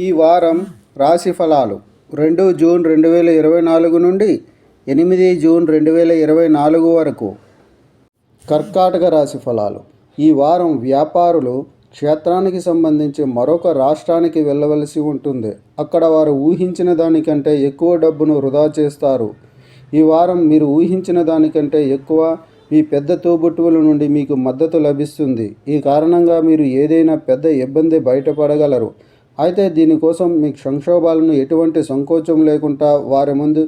ఈ వారం రాశి ఫలాలు 2 జూన్ 2024 నుండి 8 జూన్ 2024 వరకు. కర్కాటక రాశి ఫలాలు. ఈ వారం వ్యాపారులు క్షేత్రానికి సంబంధించి మరొక రాష్ట్రానికి వెళ్ళవలసి ఉంటుంది. అక్కడ వారు ఊహించిన దానికంటే ఎక్కువ డబ్బును వృధా చేస్తారు. ఈ వారం మీరు ఊహించిన దానికంటే ఎక్కువ మీ పెద్ద తోబుట్టువుల నుండి మీకు మద్దతు లభిస్తుంది. ఈ కారణంగా మీరు ఏదైనా పెద్ద ఇబ్బంది బయటపడగలరు. అయితే దీనికోసం మీ సంక్షోభాలను ఎటువంటి సంకోచం లేకుండా వారి ముందు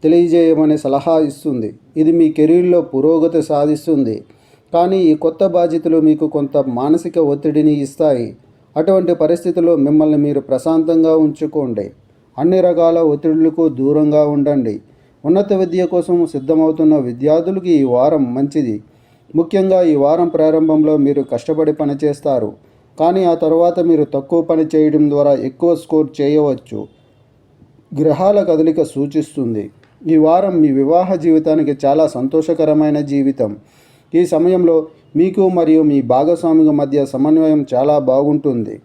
తెలియజేయమని సలహా ఇస్తుంది. ఇది మీ కెరీర్లో పురోగతి సాధిస్తుంది. కానీ ఈ కొత్త బాధ్యతలు మీకు కొంత మానసిక ఒత్తిడిని ఇస్తాయి. అటువంటి పరిస్థితుల్లో మిమ్మల్ని మీరు ప్రశాంతంగా ఉంచుకోండి. అన్ని రకాల ఒత్తిడులకు దూరంగా ఉండండి. ఉన్నత విద్య కోసం సిద్ధమవుతున్న విద్యార్థులకి ఈ వారం మంచిది. ముఖ్యంగా ఈ వారం ప్రారంభంలో మీరు కష్టపడి పనిచేస్తారు. కానీ ఆ తర్వాత మీరు తక్కువ పని చేయడం ద్వారా ఎక్కువ స్కోర్ చేయవచ్చు. గ్రహాల కదలిక సూచిస్తుంది. ఈ వారం మీ వివాహ జీవితానికి చాలా సంతోషకరమైన జీవితం. ఈ సమయంలో మీకు మరియు మీ భాగస్వామి మధ్య సమన్వయం చాలా బాగుంటుంది.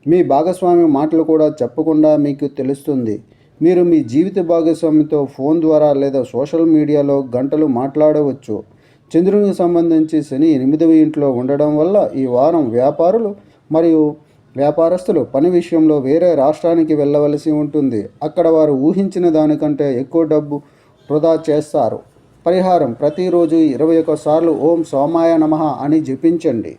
మీ భాగస్వామి మాటలు కూడా చెప్పకుండా మీకు తెలుస్తుంది. మీరు మీ జీవిత భాగస్వామితో ఫోన్ ద్వారా లేదా సోషల్ మీడియాలో గంటలు మాట్లాడవచ్చు. చంద్రునికి సంబంధించి శని 8వ ఇంట్లో ఉండడం వల్ల ఈ వారం వ్యాపారులు మరియు వ్యాపారస్తులు పని విషయంలో వేరే రాష్ట్రానికి వెళ్ళవలసి ఉంటుంది. అక్కడ వారు ఊహించిన దానికంటే ఎక్కువ డబ్బు వృధా చేస్తారు. పరిహారం: ప్రతిరోజు 21 సార్లు ఓం సోమాయ నమః అని జపించండి.